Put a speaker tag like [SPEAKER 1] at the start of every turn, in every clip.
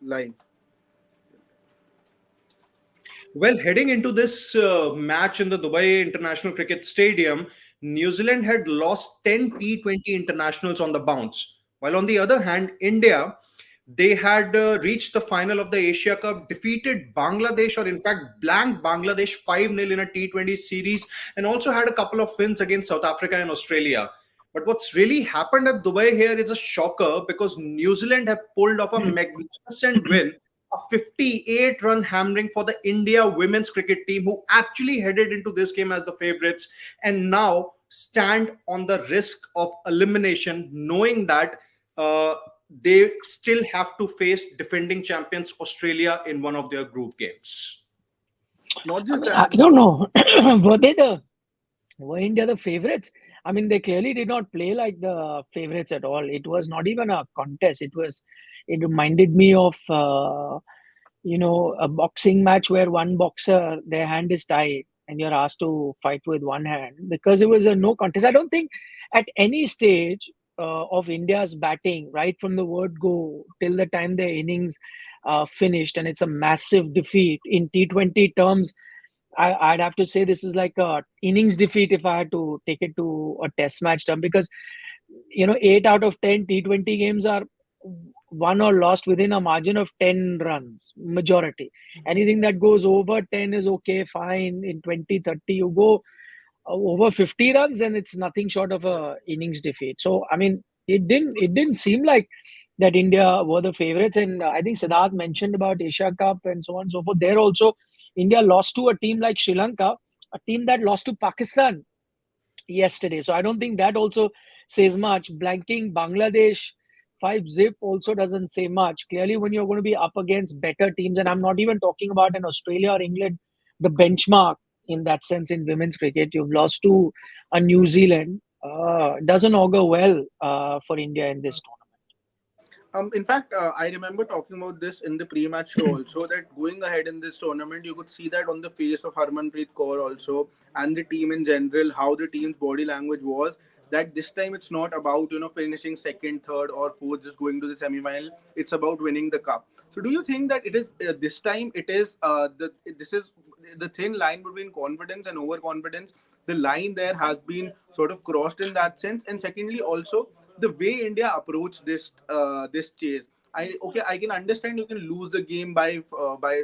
[SPEAKER 1] Live.
[SPEAKER 2] Well, heading into this match in the Dubai International Cricket Stadium, New Zealand had lost 10 T20 internationals on the bounce. While on the other hand, India, they had reached the final of the Asia Cup, defeated Bangladesh, or in fact, blanked Bangladesh 5-0 in a T20 series, and also had a couple of wins against South Africa and Australia. But what's really happened at Dubai here is a shocker because New Zealand have pulled off a magnificent win, a 58-run hammering for the India women's cricket team, who actually headed into this game as the favorites and now stand on the risk of elimination, knowing that they still have to face defending champions Australia in one of their group games.
[SPEAKER 1] Not just
[SPEAKER 3] I
[SPEAKER 1] that.
[SPEAKER 3] don't know. Were India the favorites? I mean, they clearly did not play like the favorites at all. It was not even a contest. It reminded me of a boxing match where one boxer, their hand is tied and you're asked to fight with one hand, because it was a no contest. I don't think at any stage of India's batting, right from the word go till the time their innings finished, and it's a massive defeat in T20 terms. I'd have to say this is like a innings defeat if I had to take it to a test match term, because 8 out of 10 T20 games are won or lost within a margin of 10 runs, majority. Anything that goes over 10 is okay, fine. In 20-30, you go over 50 runs, then it's nothing short of a innings defeat. So I mean, it didn't seem like that India were the favorites. And I think Siddharth mentioned about Asia Cup and so on and so forth. There also, India lost to a team like Sri Lanka, a team that lost to Pakistan yesterday. So I don't think that also says much. Blanking Bangladesh 5-0 also doesn't say much. Clearly, when you're going to be up against better teams, and I'm not even talking about in Australia or England, the benchmark in that sense in women's cricket, you've lost to a New Zealand. Doesn't augur well for India in this tournament.
[SPEAKER 1] In fact, I remember talking about this in the pre-match show also, that going ahead in this tournament, you could see that on the face of Harmanpreet Kaur also, and the team in general, how the team's body language was, that this time it's not about, finishing second, third or fourth, just going to the semi-final. It's about winning the cup. So do you think that it is this time it is this is the thin line between confidence and overconfidence? The line there has been sort of crossed in that sense. And secondly, also the way India approached this chase. I can understand you can lose the game by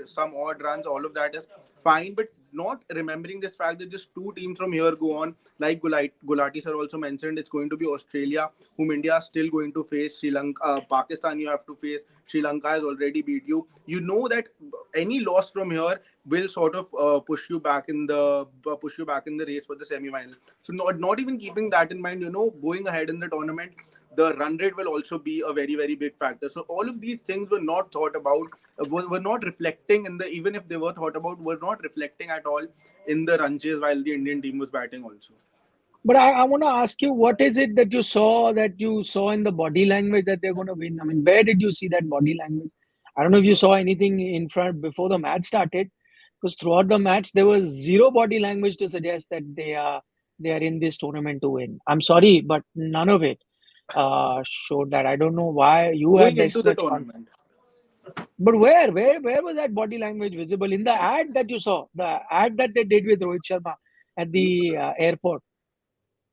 [SPEAKER 1] some odd runs. All of that is fine, but not remembering this fact that just two teams from here go on. Like Gulati sir also mentioned, it's going to be Australia, whom India is still going to face. Sri Lanka, Pakistan, you have to face. Sri Lanka has already beat you. You know that any loss from here will sort of push you back in the race for the semi-final. So not even keeping that in mind, going ahead in the tournament, the run rate will also be a very, very big factor. So all of these things were not thought about, were not reflecting even if they were thought about, were not reflecting at all in the run chase while the Indian team was batting also.
[SPEAKER 3] But I want to ask you, what is it that you saw in the body language that they're going to win? I mean, where did you see that body language? I don't know if you saw anything in front before the match started, because throughout the match there was zero body language to suggest that they are in this tournament to win. I'm sorry, but none of it showed that. I don't know why you
[SPEAKER 1] Going
[SPEAKER 3] had this
[SPEAKER 1] into the
[SPEAKER 3] much
[SPEAKER 1] tournament.
[SPEAKER 3] But where was that body language visible? In the ad that you saw, the ad that they did with Rohit Sharma at the airport.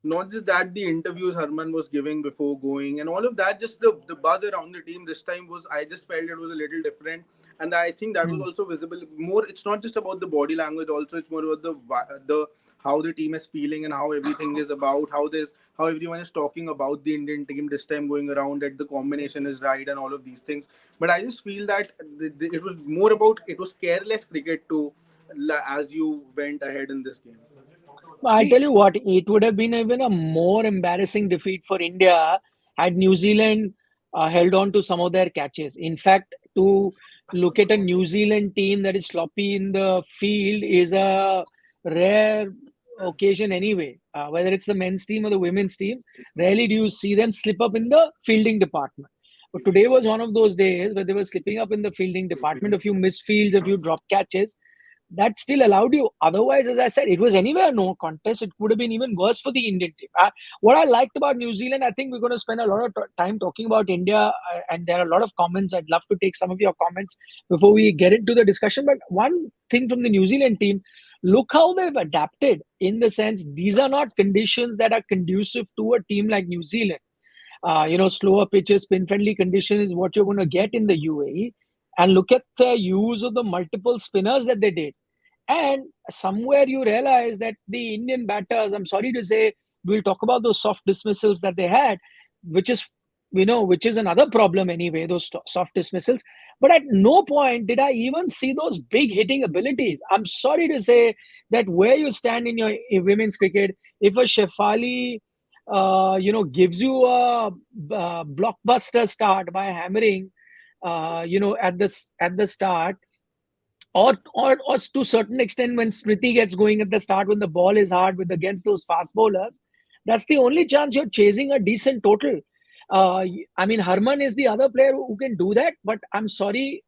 [SPEAKER 1] Not just that, the interviews Harman was giving before going and all of that, just the buzz around the team this time was, I just felt it was a little different. And I think that was also visible more. It's not just about the body language also, it's more about the how the team is feeling and how everything is about, how everyone is talking about the Indian team this time going around, that the combination is right and all of these things. But I just feel that it was more about, it was careless cricket too, as you went ahead in this game.
[SPEAKER 3] I tell you what, it would have been even a more embarrassing defeat for India had New Zealand held on to some of their catches. In fact, to look at a New Zealand team that is sloppy in the field is a rare occasion anyway. Whether it's the men's team or the women's team, rarely do you see them slip up in the fielding department. But today was one of those days where they were slipping up in the fielding department, a few missed fields, a few drop catches. that still allowed you. Otherwise, as I said, it was anywhere no contest. It would have been even worse for the Indian team. What I liked about New Zealand, I think we're going to spend a lot of time talking about India, and there are a lot of comments. I'd love to take some of your comments before we get into the discussion. But one thing from the New Zealand team, look how they've adapted, in the sense these are not conditions that are conducive to a team like New Zealand. Slower pitches, spin friendly condition is what you're going to get in the UAE. And look at the use of the multiple spinners that they did. And somewhere you realize that the Indian batters, I'm sorry to say, we'll talk about those soft dismissals that they had, which is, which is another problem anyway, those soft dismissals. But at no point did I even see those big hitting abilities. I'm sorry to say that where you stand in your women's cricket, if a Shefali, gives you a blockbuster start by hammering, at the start, or to a certain extent when Smriti gets going at the start, when the ball is hard with against those fast bowlers, that's the only chance you're chasing a decent total. I mean, Harman is the other player who can do that, but I'm sorry,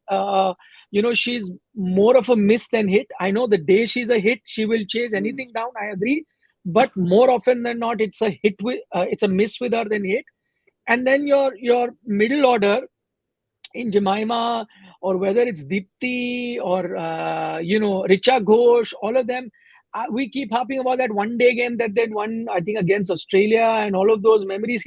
[SPEAKER 3] she's more of a miss than hit. I know the day she's a hit, she will chase anything down. I agree, but more often than not, it's a hit with, it's a miss with her than hit. And then your middle order in Jemima, or whether it's Deepthi or Richa Ghosh, all of them. We keep harping about that one day game that they won, I think, against Australia, and all of those memories.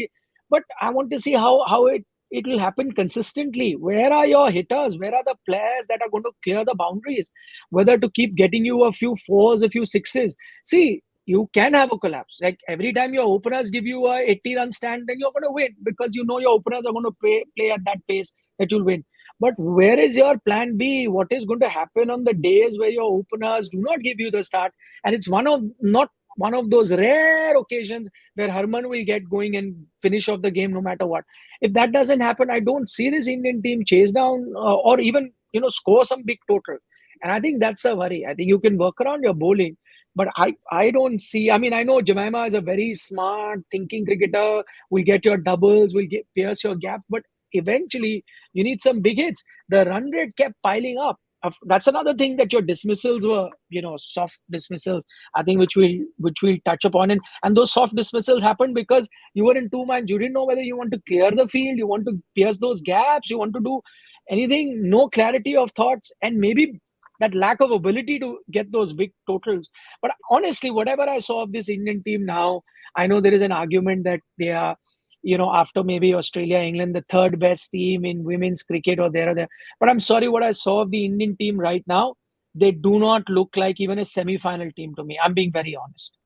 [SPEAKER 3] But I want to see how it will happen consistently. Where are your hitters? Where are the players that are going to clear the boundaries? Whether to keep getting you a few fours, a few sixes. See, you can have a collapse. Like every time your openers give you a 80-run stand, then you're going to win, because you know your openers are going to play at that pace that you'll win. But where is your plan B? What is going to happen on the days where your openers do not give you the start? And it's not one of those rare occasions where Harman will get going and finish off the game no matter what. If that doesn't happen, I don't see this Indian team chase down, or even score some big total. And I think that's a worry. I think you can work around your bowling, but I don't see. I mean, I know Jemima is a very smart, thinking cricketer. Will get your doubles, will pierce your gap, but eventually you need some big hits. The run rate kept piling up. That's another thing, that your dismissals were, soft dismissals. I think which we'll touch upon, and those soft dismissals happened because you were in two minds. You didn't know whether you want to clear the field, you want to pierce those gaps, you want to do anything. No clarity of thoughts, and maybe that lack of ability to get those big totals. But honestly, whatever I saw of this Indian team now, I know there is an argument that they are, after maybe Australia, England, the third best team in women's cricket, or there or there. But I'm sorry, what I saw of the Indian team right now, they do not look like even a semi-final team to me. I'm being very honest.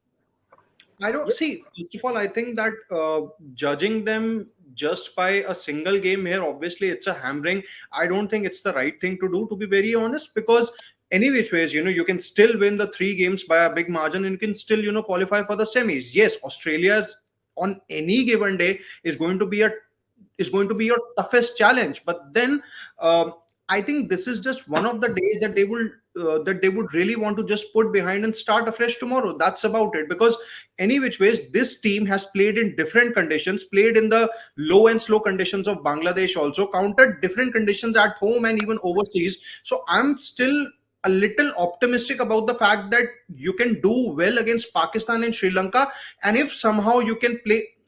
[SPEAKER 2] I don't see. First of all, I think that judging them just by a single game here, obviously, it's a hammering. I don't think it's the right thing to do, to be very honest, because any which ways, you can still win the three games by a big margin, and you can still, qualify for the semis. Yes, Australia's on any given day is going to be your toughest challenge, but then I think this is just one of the days that they would really want to just put behind and start afresh tomorrow. That's about it, because any which ways, this team has played in different conditions, played in the low and slow conditions of Bangladesh, also countered different conditions at home and even overseas. So I'm still a little optimistic about the fact that you can do well against Pakistan and Sri Lanka. And if somehow you can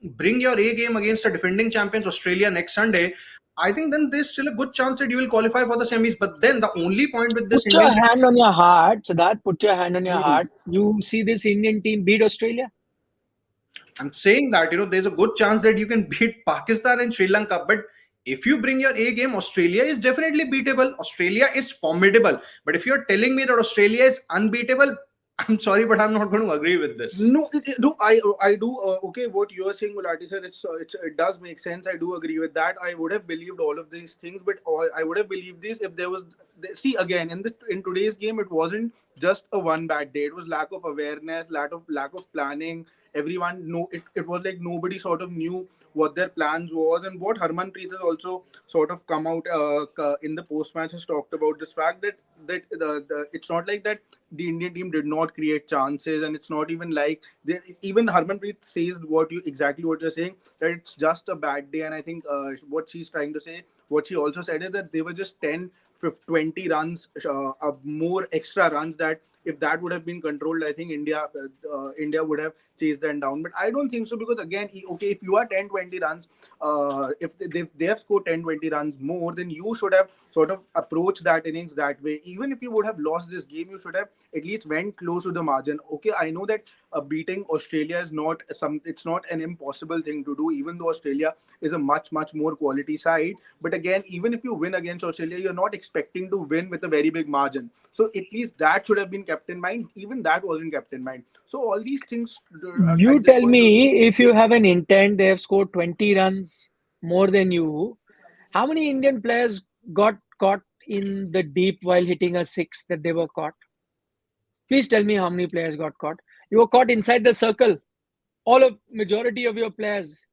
[SPEAKER 2] bring your A game against the defending champions Australia next Sunday, I think then there's still a good chance that you will qualify for the semis. But then the only point with
[SPEAKER 3] Put
[SPEAKER 2] this
[SPEAKER 3] your
[SPEAKER 2] Indian
[SPEAKER 3] hand on your heart, Siddharth. Put your hand on your
[SPEAKER 2] team,
[SPEAKER 3] heart. You see this Indian team beat Australia?
[SPEAKER 2] I'm saying that there's a good chance that you can beat Pakistan and Sri Lanka, but if you bring your A game, Australia is definitely beatable. Australia is formidable. But if you're telling me that Australia is unbeatable, I'm sorry, but I'm not going to agree with this.
[SPEAKER 1] No, no, I do. Okay, what you are saying, Mulati sir, it does make sense. I do agree with that. I would have believed all of these things, but I would have believed this if there was. See, again, in today's game, it wasn't just a one bad day. It was lack of awareness, lack of planning. Everyone know it was like nobody sort of knew what their plans was, and what Harmanpreet has also sort of come out in the post match has talked about this fact that it's not like that the Indian team did not create chances, and it's not even like even Harmanpreet says exactly what you're saying, that it's just a bad day. And I think what she's trying to say, what she also said is that they were just 10 20 runs, more extra runs, that if that would have been controlled, I think India would have chased them down. But I don't think so, because again, okay, if you are 10-20 runs, if they have scored 10-20 runs more, then you should have sort of approached that innings that way. Even if you would have lost this game, you should have at least went close to the margin. Okay, I know that beating Australia is not it's not an impossible thing to do, even though Australia is a much more quality side. But again, even if you win against Australia, you're not expecting to win with a very big margin. So at least that should have been kept in mind. Even that wasn't kept in mind. So all these things
[SPEAKER 3] You
[SPEAKER 1] at this
[SPEAKER 3] tell
[SPEAKER 1] point of
[SPEAKER 3] me, if you have an intent, they have scored 20 runs more than you. How many Indian players got caught in the deep while hitting a six that they were caught? Please tell me how many players got caught. You were caught inside the circle. Majority of your players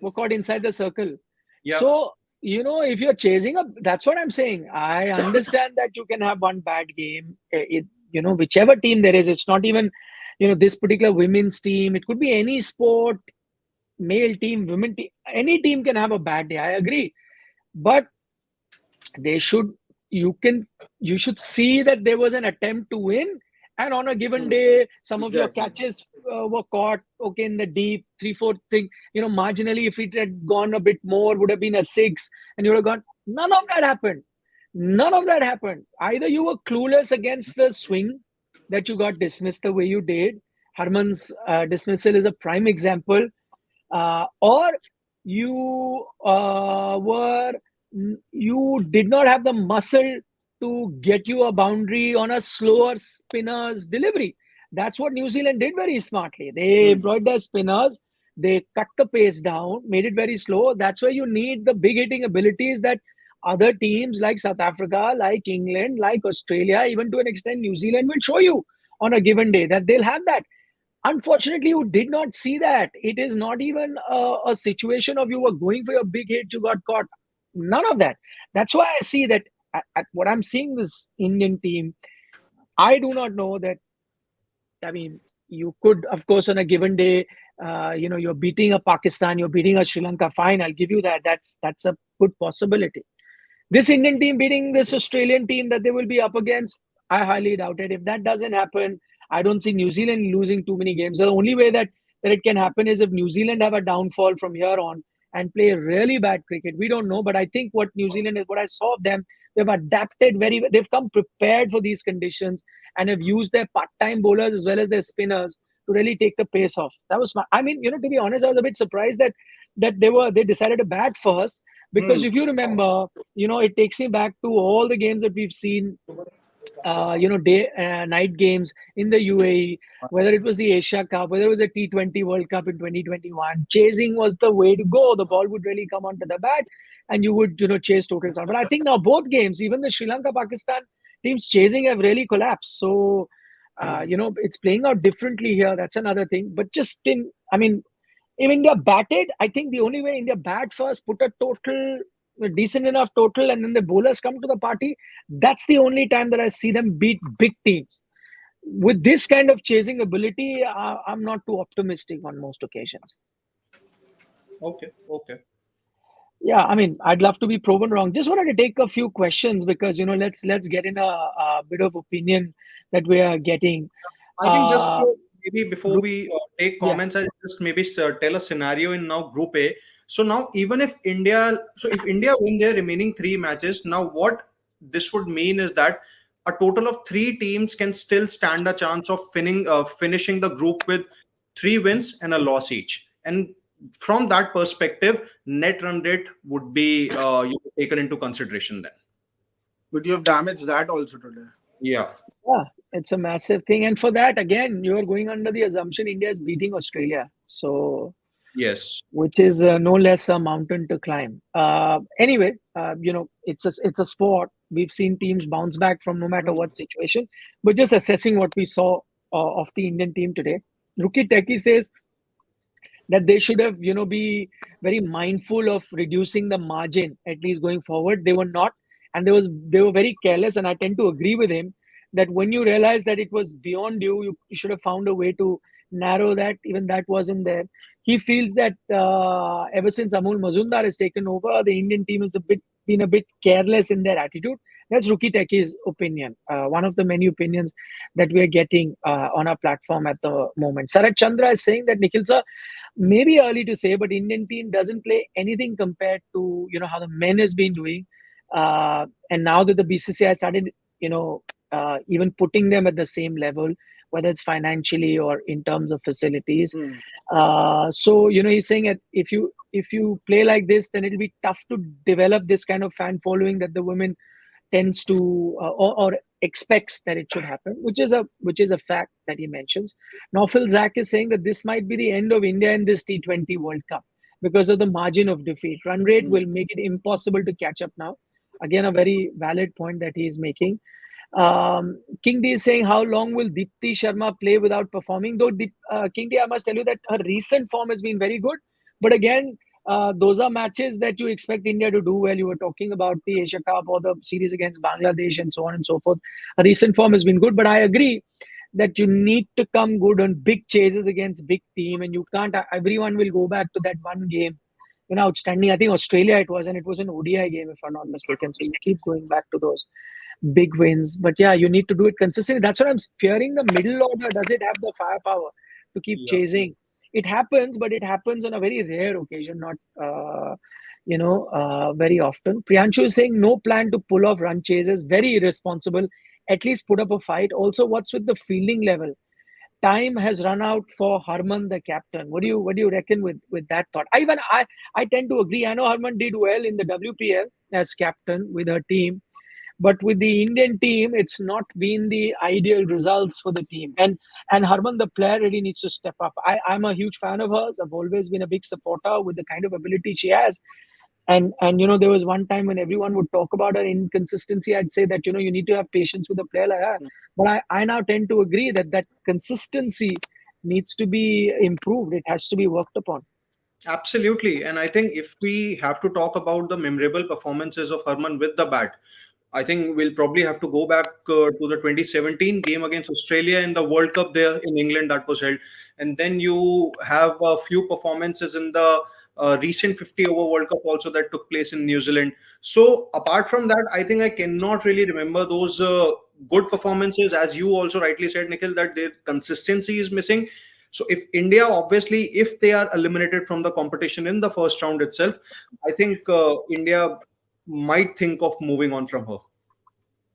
[SPEAKER 3] were caught inside the circle.
[SPEAKER 2] Yeah.
[SPEAKER 3] So, if you're chasing up, that's what I'm saying. I understand that you can have one bad game. Whichever team there is, it's not even, this particular women's team. It could be any sport, male team, women team. Any team can have a bad day. I agree. But they should, you should see that there was an attempt to win, and on a given day some of your
[SPEAKER 1] exactly.
[SPEAKER 3] catches were caught, okay, in the deep 3-4 thing, marginally, if it had gone a bit more, would have been a six, and you would have gone. None of that happened. Either you were clueless against the swing that you got dismissed the way you did. Harman's dismissal is a prime example. Or you you did not have the muscle to get you a boundary on a slower spinner's delivery. That's what New Zealand did very smartly. They employed their spinners, they cut the pace down, made it very slow. That's where you need the big hitting abilities that other teams like South Africa, like England, like Australia, even to an extent New Zealand will show you on a given day, that they'll have that. Unfortunately, you did not see that. It is not even a situation of you were going for your big hit, you got caught. None of that. That's why I see that at what I'm seeing this Indian team, I do not know that. I mean, you could, of course, on a given day, you're beating a Pakistan, you're beating a Sri Lanka. Fine, I'll give you that. That's a good possibility. This Indian team beating this Australian team that they will be up against, I highly doubt it. If that doesn't happen, I don't see New Zealand losing too many games. The only way that it can happen is if New Zealand have a downfall from here on and play really bad cricket. We don't know, but I think what New Zealand is, what I saw of them, they've adapted very well. They've come prepared for these conditions and have used their part-time bowlers as well as their spinners to really take the pace off. That was smart. I mean, to be honest, I was a bit surprised that they decided to bat first, because if you remember, it takes me back to all the games that we've seen, night games in the UAE, whether it was the Asia Cup, whether it was a T20 World Cup in 2021. Chasing was the way to go. The ball would really come onto the bat and you would, chase total count. But I think now both games, even the Sri Lanka Pakistan teams chasing have really collapsed. So, it's playing out differently here. That's another thing. But if India batted, I think the only way India bat first, put a decent enough total, and then the bowlers come to the party, that's the only time that I see them beat big teams. With this kind of chasing ability, I'm not too optimistic on most occasions.
[SPEAKER 2] Okay.
[SPEAKER 3] Yeah, I mean, I'd love to be proven wrong. Just wanted to take a few questions because, let's get in a bit of opinion that we are getting.
[SPEAKER 2] I think just
[SPEAKER 3] Uh,
[SPEAKER 2] maybe before we take
[SPEAKER 3] yeah.
[SPEAKER 2] comments, I'll just maybe tell a scenario in now Group A. So now, if India win their remaining three matches, now what this would mean is that a total of three teams can still stand a chance of finishing the group with 3 wins and a loss each. And from that perspective, net run rate would be taken into consideration then.
[SPEAKER 1] But you have damaged that also today.
[SPEAKER 2] Yeah.
[SPEAKER 3] Yeah, it's a massive thing. And for that, again, you are going under the assumption India is beating Australia. So,
[SPEAKER 2] Yes.
[SPEAKER 3] which is no less a mountain to climb. Anyway, it's a sport. We've seen teams bounce back from no matter what situation. But just assessing what we saw of the Indian team today, Rookie Techie says that they should have, be very mindful of reducing the margin, at least going forward. They were not, and they were very careless. And I tend to agree with him that when you realize that it was beyond you should have found a way to narrow that. Even that wasn't there. He feels that ever since Amul Mazumdar has taken over, the Indian team has been a bit careless in their attitude. That's Rookie Techie's opinion. One of the many opinions that we are getting on our platform at the moment. Sarat Chandra is saying that Nikhil sir, maybe early to say, but Indian team doesn't play anything compared to how the men has been doing, and now that the BCCI started even putting them at the same level, whether it's financially or in terms of facilities.
[SPEAKER 1] Hmm.
[SPEAKER 3] So he's saying that if you play like this, then it'll be tough to develop this kind of fan following that the women tends to or expects that it should happen, which is a fact that he mentions. Naufal Zak is saying that this might be the end of India in this T20 World Cup because of the margin of defeat. Run rate
[SPEAKER 1] Hmm.
[SPEAKER 3] will make it impossible to catch up now. Again, a very valid point that he is making. King D is saying, how long will Deepti Sharma play without performing? Though King D, I must tell you that her recent form has been very good. But again, those are matches that you expect India to do well. You were talking about the Asia Cup or the series against Bangladesh and so on and so forth. Her recent form has been good, but I agree that you need to come good on big chases against big team, and you can't. Everyone will go back to that one game, outstanding. I think Australia it was, and it was an ODI game if I'm not mistaken. So you keep going back to those big wins. But yeah, you need to do it consistently. That's what I'm fearing. The middle order, does it have the firepower to keep
[SPEAKER 1] Yeah.
[SPEAKER 3] chasing? It happens, but it happens on a very rare occasion, not very often. Priyanshu is saying no plan to pull off run chases. Very irresponsible. At least put up a fight. Also, what's with the fielding level? Time has run out for Harman, the captain. What do you reckon with that thought? I tend to agree. I know Harman did well in the WPL as captain with her team, but with the Indian team, it's not been the ideal results for the team. And Harman, the player, really needs to step up. I'm a huge fan of hers. I've always been a big supporter with the kind of ability she has. And there was one time when everyone would talk about her inconsistency. I'd say that you need to have patience with a player like her. But I now tend to agree that consistency needs to be improved. It has to be worked upon.
[SPEAKER 2] Absolutely. And I think if we have to talk about the memorable performances of Herman with the bat, I think we'll probably have to go back to the 2017 game against Australia in the World Cup there in England that was held. And then you have a few performances in the recent 50 over World Cup also that took place in New Zealand. So, apart from that, I think I cannot really remember those good performances. As you also rightly said, Nikhil, that their consistency is missing. So, if India, obviously, if they are eliminated from the competition in the first round itself, I think India might think of moving on from her.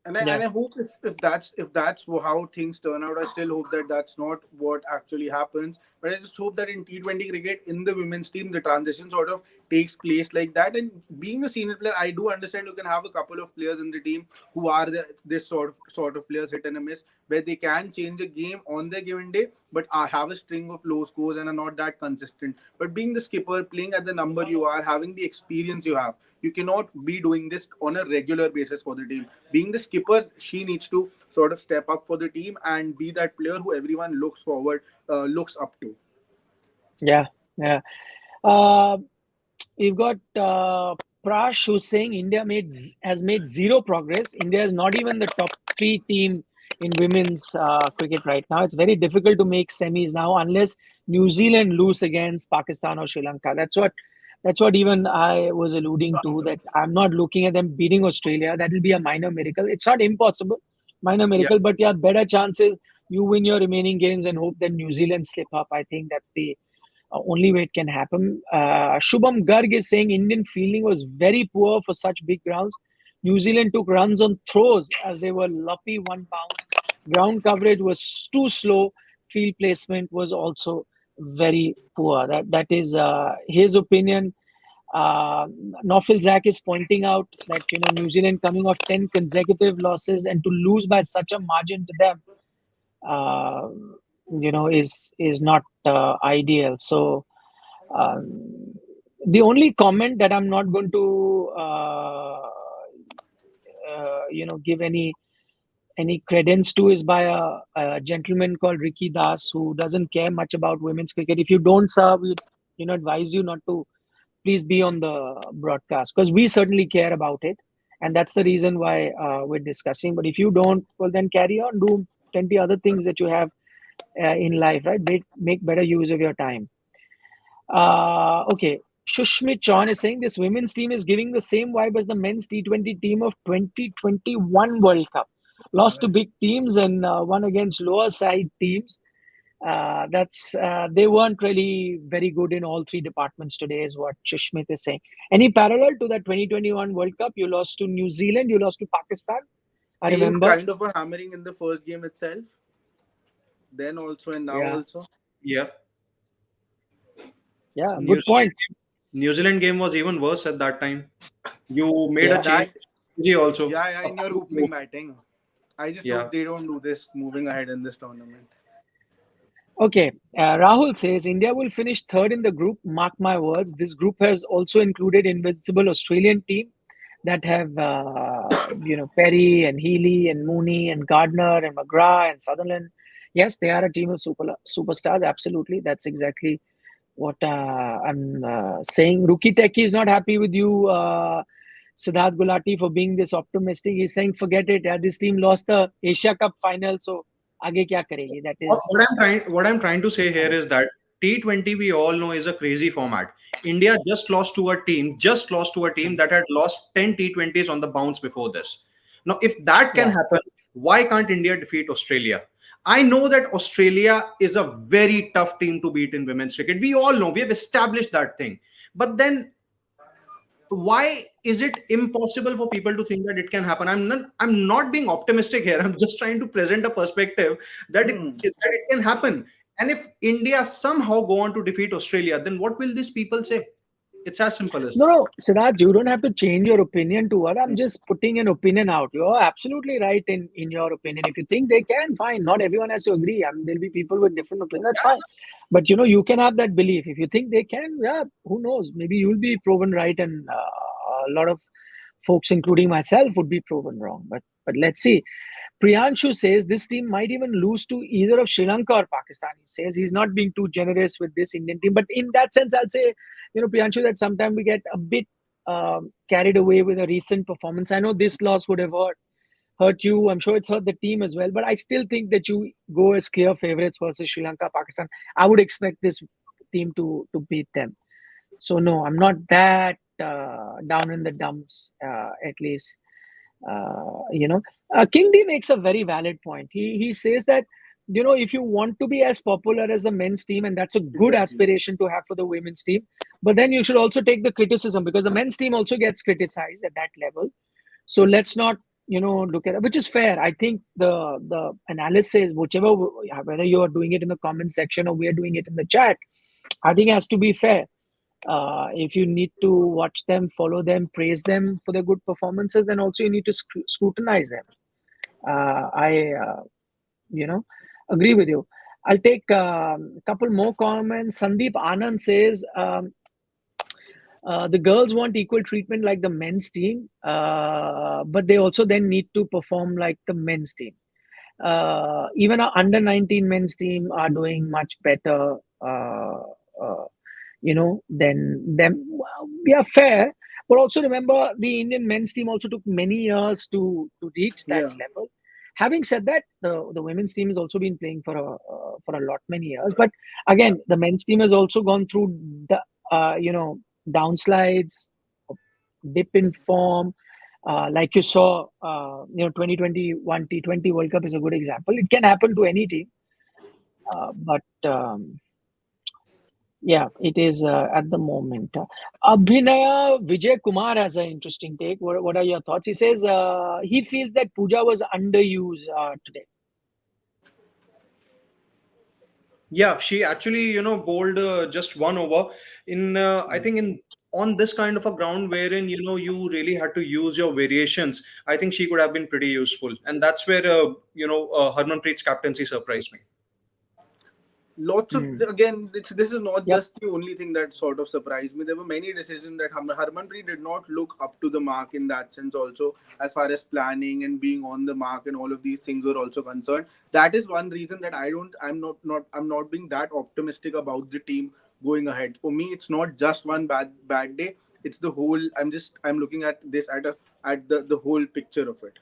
[SPEAKER 3] Yeah.
[SPEAKER 1] And I hope if that's how things turn out, I still hope that that's not what actually happens. But I just hope that in T20 cricket, in the women's team, the transition sort of takes place like that. And being a senior player, I do understand you can have a couple of players in the team who are this sort of players, hit and a miss, where they can change a game on their given day, but have a string of low scores and are not that consistent. But being the skipper, playing at the number you are, having the experience you have, you cannot be doing this on a regular basis for the team. Being the skipper, she needs to sort of step up for the team and be that player who everyone looks up to.
[SPEAKER 3] Yeah. Yeah. Uh, We've got Prash who's saying India has made zero progress. India is not even the top three team in women's cricket right now. It's very difficult to make semis now unless New Zealand lose against Pakistan or Sri Lanka. That's what even I was alluding to. That I'm not looking at them beating Australia. That will be a minor miracle. It's not impossible, minor
[SPEAKER 1] Yeah.
[SPEAKER 3] miracle, but yeah, better chances. You win your remaining games and hope that New Zealand slip up. I think that's the only way it can happen. Shubham Garg is saying Indian fielding was very poor for such big grounds. New Zealand took runs on throws as they were lumpy one bounce. Ground coverage was too slow. Field placement was also very poor. That is his opinion. Uh, Naufal Zak is pointing out that New Zealand coming off 10 consecutive losses and to lose by such a margin to them uh, is not ideal. So um, the only comment that I'm not going to give any credence to is by a gentleman called Ricky Das who doesn't care much about women's cricket. If you don't serve, we advise you not to please be on the broadcast because we certainly care about it, and that's the reason why we're discussing. But if you don't, well, then carry on, do plenty other things that you have in life, right? Make better use of your time. Okay. Shushmit Chauhan is saying this women's team is giving the same vibe as the men's T20 team of 2021 World Cup. Lost to big teams and won against lower side teams. That's They weren't really very good in all three departments today, is what Shushmit is saying. Any parallel to that 2021 World Cup? You lost to New Zealand, you lost to Pakistan. I
[SPEAKER 1] Same
[SPEAKER 3] remember.
[SPEAKER 1] kind of a hammering in the first game itself. Then also and now
[SPEAKER 3] Yeah,
[SPEAKER 1] also.
[SPEAKER 2] Yeah.
[SPEAKER 3] yeah,
[SPEAKER 2] New
[SPEAKER 3] good
[SPEAKER 2] Zealand,
[SPEAKER 3] point.
[SPEAKER 2] New Zealand game was even worse at that time. You made a
[SPEAKER 3] Yeah.
[SPEAKER 2] change.
[SPEAKER 1] That
[SPEAKER 2] Also.
[SPEAKER 1] yeah,
[SPEAKER 2] A
[SPEAKER 1] in your
[SPEAKER 2] quick
[SPEAKER 1] opening
[SPEAKER 2] move.
[SPEAKER 1] batting. I just
[SPEAKER 2] Yeah.
[SPEAKER 1] hope they don't do this moving ahead in this tournament.
[SPEAKER 3] Okay, Rahul says India will finish third in the group. Mark my words. This group has also included invincible Australian team that have Perry and Healy and Mooney and Gardner and McGrath and Sutherland. Yes, they are a team of superstars. Absolutely, that's exactly what I'm saying. Rookie Techie is not happy with you, Siddharth Gulati, for being this optimistic. He's saying, forget it. Yeah, this team lost the Asia Cup final, so आगे क्या करेगी? That is.
[SPEAKER 2] What I'm trying to say here is that T20 we all know is a crazy format. India just lost to a team that had lost 10 T20s on the bounce before this. Now, if that can
[SPEAKER 3] Yeah.
[SPEAKER 2] happen, why can't India defeat Australia? I know that Australia is a very tough team to beat in women's cricket. We all know, we have established that thing. But then why is it impossible for people to think that it can happen? I'm not being optimistic here. I'm just trying to present a perspective that
[SPEAKER 1] Hmm.
[SPEAKER 2] it can happen. And if India somehow go on to defeat Australia, then what will these people say? It's as simple as
[SPEAKER 3] No,
[SPEAKER 2] that.
[SPEAKER 3] no, Siddharth, you don't have to change your opinion to what I'm just putting an opinion out. You're absolutely right in your opinion. If you think they can, fine. Not everyone has to agree. I mean, there'll be people with different opinions. That's fine. But you can have that belief. If you think they can, yeah, who knows? Maybe you'll be proven right, and a lot of folks, including myself, would be proven wrong. But let's see. Priyanshu says this team might even lose to either of Sri Lanka or Pakistan. He says he's not being too generous with this Indian team. But in that sense, I'll say, Priyanshu, that sometimes we get a bit carried away with a recent performance. I know this loss would have hurt you. I'm sure it's hurt the team as well. But I still think that you go as clear favorites versus Sri Lanka, Pakistan. I would expect this team to beat them. So no, I'm not that down in the dumps, at least. King D makes a very valid point. He says that if you want to be as popular as the men's team, and that's a good
[SPEAKER 1] Exactly.
[SPEAKER 3] aspiration to have for the women's team, but then you should also take the criticism, because the men's team also gets criticized at that level. So let's not look at it, which is fair. I think the analysis, whichever, whether you are doing it in the comment section or we are doing it in the chat, I think it has to be fair. If you need to watch them, follow them, praise them for their good performances, then also you need to scrutinize them. I agree with you. I'll take a couple more comments. Sandeep Anand says the girls want equal treatment like the men's team, but they also then need to perform like the men's team. Even our under 19 men's team are doing much better. Uh, than them. We are fair, but also remember the Indian men's team also took many years to reach that
[SPEAKER 1] Yeah.
[SPEAKER 3] level. Having said that, the women's team has also been playing for a lot many years. But again, the men's team has also gone through the downsides, dip in form. Like you saw, 2021 T20 World Cup is a good example. It can happen to any team, but yeah, it is at the moment. Abhinaya Vijay Kumar has an interesting take. What are your thoughts? He says he feels that Pooja was underused today.
[SPEAKER 2] Yeah, she actually, bowled just one over in, I think, in on this kind of a ground wherein, you really had to use your variations. I think she could have been pretty useful. And that's where, Harmanpreet's captaincy surprised me.
[SPEAKER 1] Lots of
[SPEAKER 3] Hmm.
[SPEAKER 1] again, this is not
[SPEAKER 3] Yep.
[SPEAKER 1] just the only thing that sort of surprised me. There were many decisions that Harmanpreet did not look up to the mark in that sense. Also, as far as planning and being on the mark and all of these things were also concerned. That is one reason that I'm not being that optimistic about the team going ahead. For me, it's not just one bad day. It's the whole. I'm looking at this at the whole picture of it.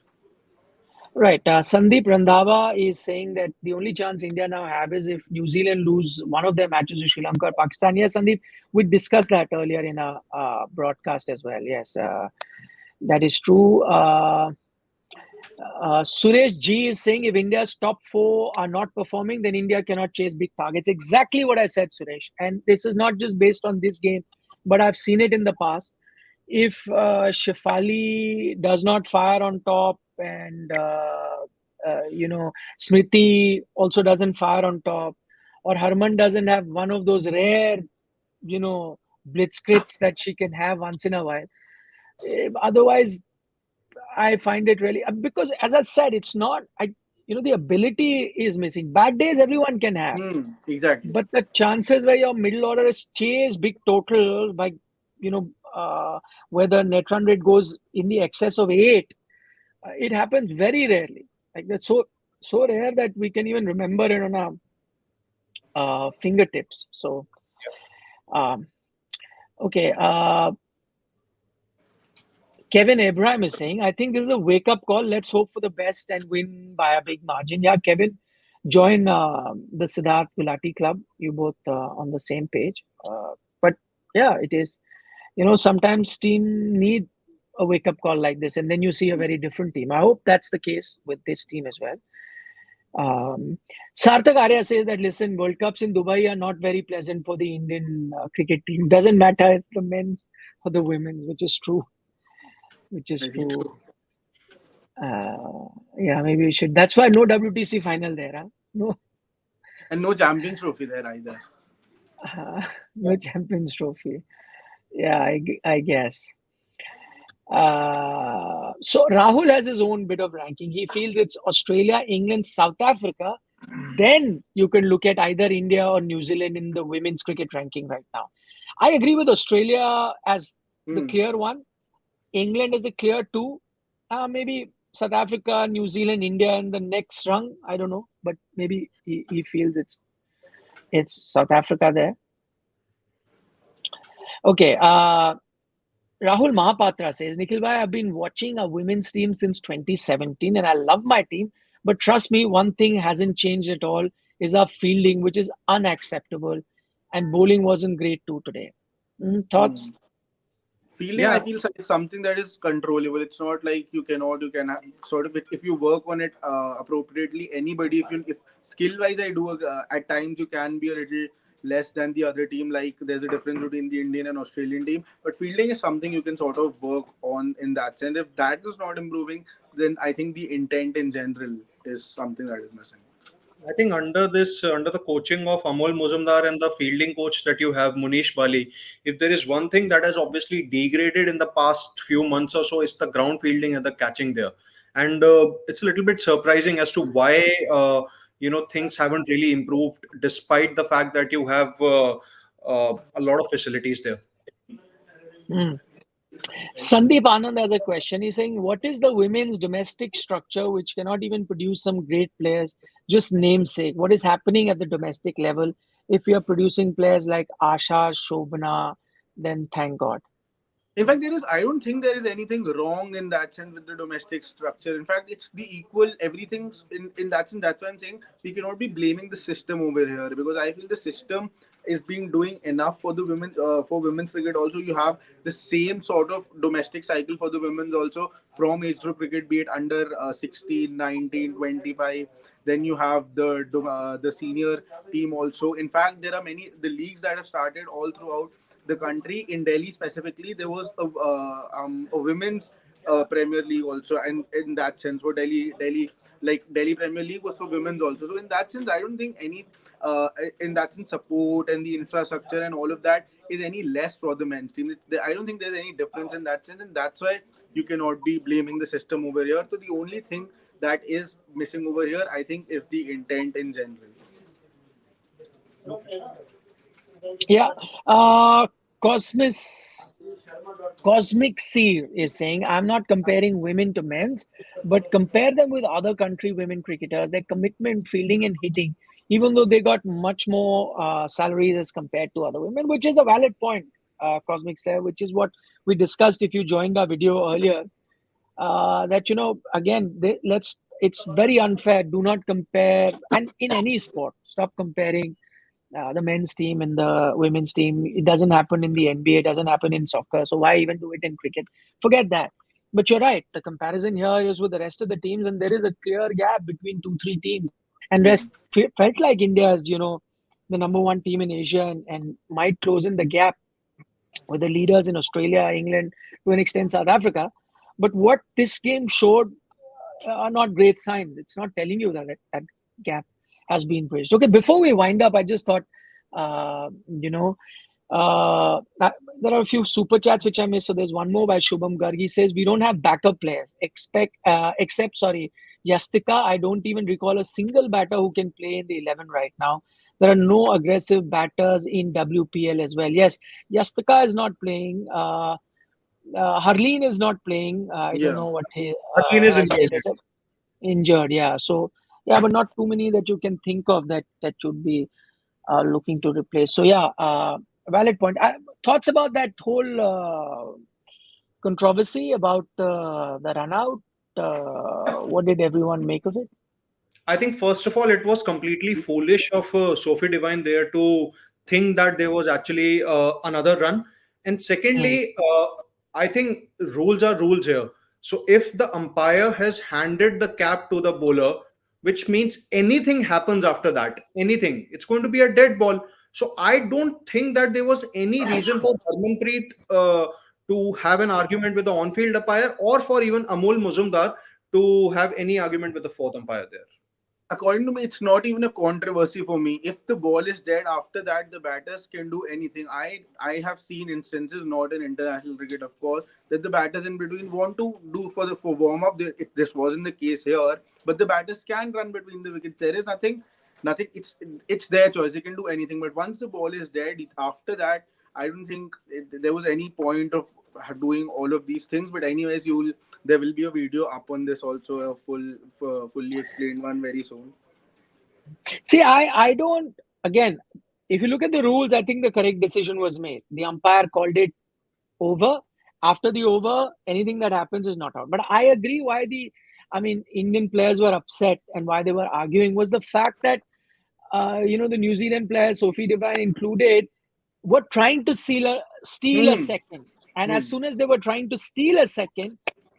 [SPEAKER 3] Right. Sandeep Randhawa is saying that the only chance India now have is if New Zealand lose one of their matches to Sri Lanka or Pakistan. Yes, Sandeep, we discussed that earlier in a broadcast as well. Yes, that is true. Suresh G is saying if India's top four are not performing, then India cannot chase big targets. Exactly what I said, Suresh. And this is not just based on this game, but I've seen it in the past. If Shefali does not fire on top and Smriti also doesn't fire on top, or Harman doesn't have one of those rare, blitzkrits that she can have once in a while. Otherwise, I find it really because, as I said, it's not. The ability is missing. Bad days everyone can have,
[SPEAKER 1] Exactly.
[SPEAKER 3] but the chances where your middle order is chase big total by, you know, where the net run rate goes in the excess of 8, it happens very rarely. Like that's so rare that we can even remember it on our fingertips. So, um, okay. Kevin Abraham is saying, I think this is a wake up call. Let's hope for the best and win by a big margin. Yeah, Kevin, join the Siddharth Gulati Club. You both on the same page. But yeah, it is. Sometimes team need a wake up call like this, and then you see a very different team. I hope that's the case with this team as well. Sarthak Arya says that listen, World Cups in Dubai are not very pleasant for the Indian cricket team. Doesn't matter if the men's or the women's, which is true. Which is
[SPEAKER 1] Very
[SPEAKER 3] true.
[SPEAKER 1] true.
[SPEAKER 3] Yeah, maybe we should. That's why no WTC final there. Huh? No,
[SPEAKER 1] And no Champions Trophy there either.
[SPEAKER 3] no Champions Trophy. Yeah, I guess. So Rahul has his own bit of ranking. He feels it's Australia, England, South Africa. Then you can look at either India or New Zealand in the women's cricket ranking right now. I agree with Australia as the
[SPEAKER 1] Hmm.
[SPEAKER 3] clear one. England is the clear two. Maybe South Africa, New Zealand, India in the next rung. I don't know, but maybe he feels it's South Africa there. Okay. Rahul Mahapatra says, Nikhil bhai, I've been watching a women's team since 2017 and I love my team. But trust me, one thing hasn't changed at all is our fielding, which is unacceptable. And bowling wasn't great too today.
[SPEAKER 1] Hmm.
[SPEAKER 3] Thoughts?
[SPEAKER 1] Fielding, I
[SPEAKER 2] Yeah,
[SPEAKER 1] feel is something that is controllable. It's not like you can sort of if you work on it appropriately. Anybody, if skill wise, I do at times you can be a little less than the other team. Like there's a difference between the Indian and Australian team, but fielding is something you can sort of work on in that sense. If that is not improving, then I think the intent in general is something that is missing.
[SPEAKER 2] I think under the coaching of Amol Muzumdar and the fielding coach that you have, Munish Bali, if there is one thing that has obviously degraded in the past few months or so, is the ground fielding and the catching there. And it's a little bit surprising as to why things haven't really improved, despite the fact that you have a lot of facilities there.
[SPEAKER 3] Hmm. Sandeep Anand has a question. He's saying, what is the women's domestic structure which cannot even produce some great players, just namesake? What is happening at the domestic level? If we are producing players like Asha, Shobana, then thank God.
[SPEAKER 1] In fact, I don't think there is anything wrong in that sense with the domestic structure. In fact, it's the equal, everything's in that sense. That's why I'm saying we cannot be blaming the system over here because I feel the system is being doing enough for the women, for women's cricket. Also, you have the same sort of domestic cycle for the women's also from age group cricket, be it under 16, 19, 25. Then you have the senior team also. In fact, there are many the leagues that have started all throughout the country. In Delhi specifically, there was a women's Premier League also, and in that sense, for Delhi, like Delhi Premier League was for women's also. So in that sense, I don't think any in that sense support and the infrastructure and all of that is any less for the men's team. I don't think there's any difference in that sense, and that's why you cannot be blaming the system over here. So the only thing that is missing over here, I think, is the intent in general.
[SPEAKER 3] Yeah. Cosmis Cosmic Seer is saying, I'm not comparing women to men's, but compare them with other country women cricketers, their commitment, fielding, and hitting, even though they got much more salaries as compared to other women, which is a valid point, Cosmic Seer, which is what we discussed if you joined our video earlier. That, again, let's it's very unfair. Do not compare, and in any sport, stop comparing the men's team and the women's team. It doesn't happen in the NBA, it doesn't happen in soccer. So why even do it in cricket? Forget that. But you're right. The comparison here is with the rest of the teams, and there is a clear gap between two, three teams. And rest felt like India is, the number one team in Asia, and might close in the gap with the leaders in Australia, England, to an extent South Africa. But what this game showed are not great signs. It's not telling you that gap has been bridged. Okay, before we wind up, I just thought, uh, you know, there are a few super chats which I missed. So there's one more by Shubham Garg. He says, we don't have backup players, except, Yastika. I don't even recall a single batter who can play in the 11 right now. There are no aggressive batters in WPL as well. Yes, Yastika is not playing. Harleen is not playing. I don't
[SPEAKER 1] Yeah.
[SPEAKER 3] know what his
[SPEAKER 2] Again is injured.
[SPEAKER 3] status is. Injured, yeah. So, yeah, but not too many that you can think of that should be looking to replace. So, yeah, valid point. Thoughts about that whole controversy about the run out? What did everyone make of it?
[SPEAKER 2] I think first of all, it was completely foolish of Sophie Devine there to think that there was actually another run. And
[SPEAKER 3] Hmm.
[SPEAKER 2] secondly, I think rules are rules here. So if the umpire has handed the cap to the bowler, which means anything happens after that, anything, it's going to be a dead ball. So I don't think that there was any reason for Harmanpreet to have an argument with the on-field umpire, or for even Amol Muzumdar to have any argument with the fourth umpire there.
[SPEAKER 1] According to me, it's not even a controversy for me. If the ball is dead after that, the batters can do anything. I have seen instances, not in international cricket, of course, that the batters in between want to do for warm up. This wasn't the case here, but the batters can run between the wickets. There is nothing. It's their choice. They can do anything. But once the ball is dead, after that, I don't think there was any point of doing all of these things. But anyways, there will be a video up on this also, a fully explained one very soon.
[SPEAKER 3] See, I don't, again, if you look at the rules, I think the correct decision was made. The umpire called it over. After the over, anything that happens is not out. But I agree why Indian players were upset and why they were arguing was the fact that, the New Zealand players, Sophie Devine included, were trying to steal a
[SPEAKER 1] Hmm.
[SPEAKER 3] second. And as
[SPEAKER 1] Hmm.
[SPEAKER 3] soon as they were trying to steal a second,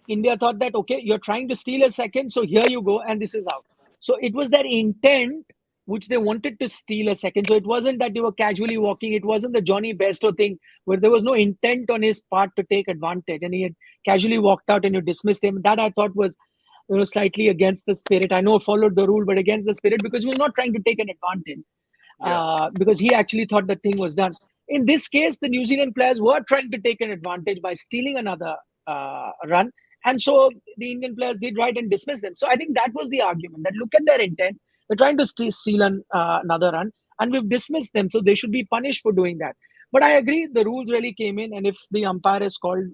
[SPEAKER 3] India thought that, okay, you're trying to steal a second, so here you go, and this is out. So it was their intent which they wanted to steal a second. So it wasn't that they were casually walking. It wasn't the Johnny Bairstow thing where there was no intent on his part to take advantage and he had casually walked out and you dismissed him. That I thought was, slightly against the spirit. I know followed the rule, but against the spirit because he was not trying to take an advantage.
[SPEAKER 1] Yeah.
[SPEAKER 3] Because he actually thought the thing was done. In this case, the New Zealand players were trying to take an advantage by stealing another run. And so the Indian players did right and dismissed them. So I think that was the argument that look at their intent. They're trying to steal another run and we've dismissed them. So they should be punished for doing that. But I agree, the rules really came in. And if the umpire is called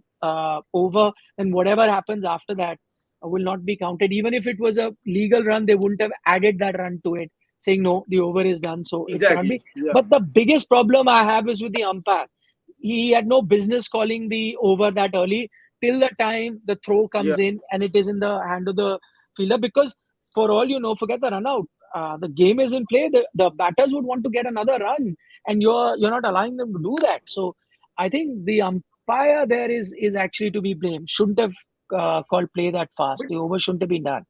[SPEAKER 3] over, then whatever happens after that will not be counted. Even if it was a legal run, they wouldn't have added that run to it saying no, the over is done, so it cannot be.
[SPEAKER 1] Exactly. Yeah.
[SPEAKER 3] But the biggest problem I have is with the umpire. He had no business calling the over that early till the time the throw
[SPEAKER 1] Yeah.
[SPEAKER 3] comes in and it is in the hand of the fielder. Because for all you know, forget the run out. The game is in play. The batters would want to get another run, and you're not allowing them to do that. So I think the umpire there is actually to be blamed. Shouldn't have called play that fast.
[SPEAKER 1] But
[SPEAKER 3] The over shouldn't have been done.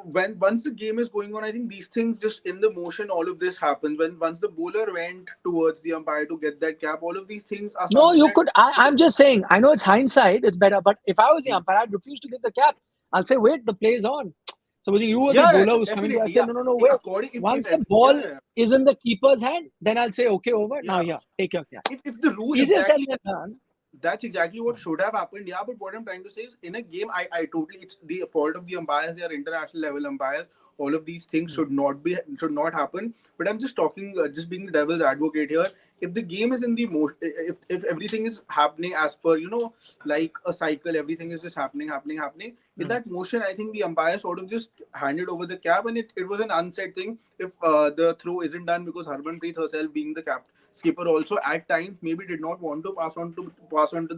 [SPEAKER 1] when once the game is going on, I think these things just in the motion, all of this happens. When once the bowler went towards the umpire to get that cap, all of these things are
[SPEAKER 3] No,
[SPEAKER 1] something
[SPEAKER 3] you
[SPEAKER 1] that
[SPEAKER 3] could. I'm just saying. I know it's hindsight. It's better. But if I was the umpire, I'd refuse to get the cap. I'll say, wait, the play is on. Supposing you were the
[SPEAKER 1] yeah, yeah,
[SPEAKER 3] bowler who's coming to, I
[SPEAKER 1] definitely,
[SPEAKER 3] say,
[SPEAKER 1] yeah.
[SPEAKER 3] no, no, no, wait.
[SPEAKER 1] According if
[SPEAKER 3] Once the ball
[SPEAKER 1] yeah, yeah,
[SPEAKER 3] is in the keeper's hand, then I'll say, okay, over. Now,
[SPEAKER 1] yeah.
[SPEAKER 3] yeah, take your cap.
[SPEAKER 1] If the rule
[SPEAKER 3] Easier said
[SPEAKER 1] exactly,
[SPEAKER 3] than done.
[SPEAKER 1] that's exactly what should have happened. Yeah, but what I'm trying to say is, in a game, I totally, it's the fault of the umpires. They are international level umpires. All of these things should not happen. But I'm just talking, just being the devil's advocate here. If the game is in the motion, if everything is happening as per like a cycle, everything is just happening. In that motion, I think the umpire sort of just handed over the cap, and it was an unsaid thing. If the throw isn't done because Harmanpreet herself being the skipper also at times maybe did not want to pass on to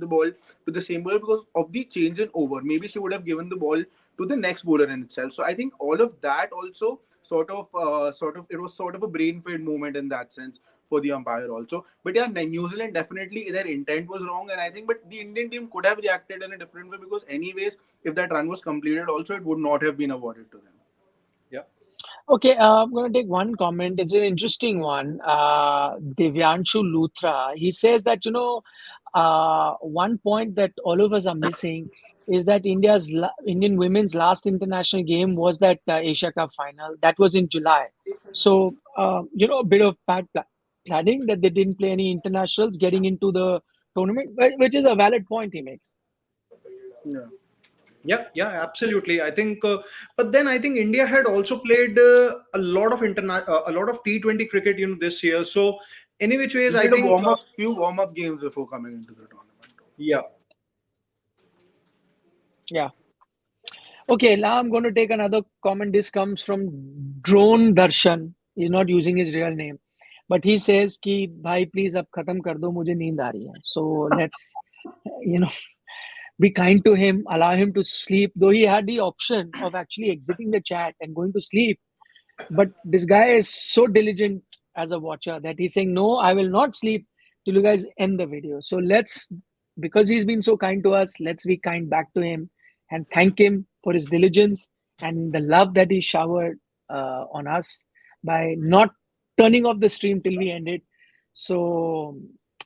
[SPEAKER 1] the ball to the same bowler because of the change in over. Maybe she would have given the ball to the next bowler in itself. So I think all of that also it was sort of a brain fade moment in that sense for the umpire also. But yeah, New Zealand definitely their intent was wrong, and I think but the Indian team could have reacted in a different way because anyways, if that run was completed, also it would not have been awarded to them.
[SPEAKER 2] Yeah.
[SPEAKER 3] Okay, I'm going to take one comment. It's an interesting one. Divyanshu Luthra, he says that, one point that all of us are missing is that Indian women's last international game was that Asia Cup final. That was in July. So, a bit of bad planning that they didn't play any internationals getting into the tournament, which is a valid point he makes.
[SPEAKER 1] Yeah.
[SPEAKER 2] Yeah, absolutely. I think, but then I think India had also played a lot of T20 cricket, this year. So, any which ways,
[SPEAKER 1] We
[SPEAKER 2] I
[SPEAKER 1] played a
[SPEAKER 2] think,
[SPEAKER 1] few warm up games before coming into the tournament.
[SPEAKER 2] yeah,
[SPEAKER 3] Yeah. Okay, now I'm going to take another comment. This comes from Drone Darshan. He's not using his real name, but he says कि भाई please अब खत्म कर दो मुझे नींद आ रही है. So let's be kind to him, allow him to sleep. Though he had the option of actually exiting the chat and going to sleep, but this guy is so diligent as a watcher that he's saying no, I will not sleep till you guys end the video. So because he's been so kind to us, let's be kind back to him and thank him for his diligence and the love that he showered on us by not turning off the stream till we ended. So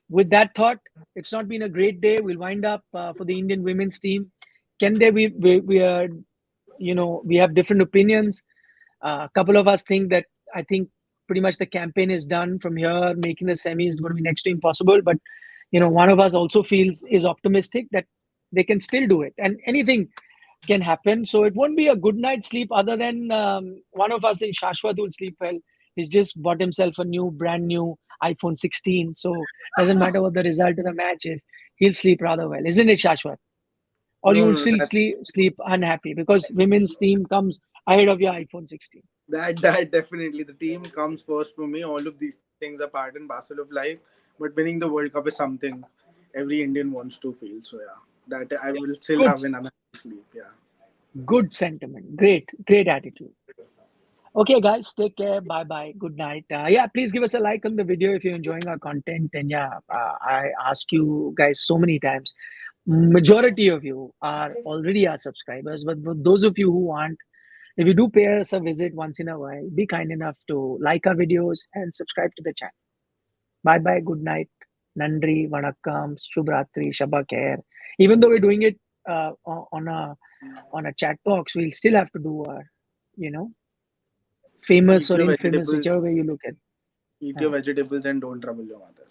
[SPEAKER 3] with that thought, it's not been a great day. We'll wind up for the Indian women's team. Can there be we are we have different opinions. A couple of us think that I think pretty much the campaign is done from here. Making the semi is going to be next to impossible. But one of us also is optimistic that they can still do it, and anything can happen. So it won't be a good night's sleep. Other than one of us in Shashwat will sleep well. He's just bought himself a brand new iPhone 16. So doesn't matter what the result of the match is, he'll sleep rather well, isn't it, Shashwat? Or
[SPEAKER 1] No,
[SPEAKER 3] you'll
[SPEAKER 1] no,
[SPEAKER 3] still
[SPEAKER 1] that's
[SPEAKER 3] sleep unhappy because women's team comes ahead of your iPhone 16.
[SPEAKER 1] that definitely the team comes first for me. All of these things are part and parcel of life, but winning the World Cup is something every Indian wants to feel. So yeah, that I
[SPEAKER 2] yeah,
[SPEAKER 1] will still
[SPEAKER 3] Good,
[SPEAKER 1] have an unhappy sleep. Yeah.
[SPEAKER 3] good sentiment. Great attitude. Okay, guys, take care. Bye bye. Good night. Yeah, please give us a like on the video if you're enjoying our content. And yeah, I ask you guys so many times. Majority of you are already our subscribers, but for those of you who aren't, if you do pay us a visit once in a while, be kind enough to like our videos and subscribe to the channel. Bye bye. Good night. Nandri, Vanakkam, Shubhratri, Shabba Khair. Even though we're doing it on a chat box, we'll still have to do our, famous
[SPEAKER 1] Eat
[SPEAKER 3] or
[SPEAKER 1] your
[SPEAKER 3] infamous,
[SPEAKER 1] vegetables.
[SPEAKER 3] whichever way you look at.
[SPEAKER 1] Eat
[SPEAKER 3] Yeah.
[SPEAKER 1] your vegetables and don't trouble your mother.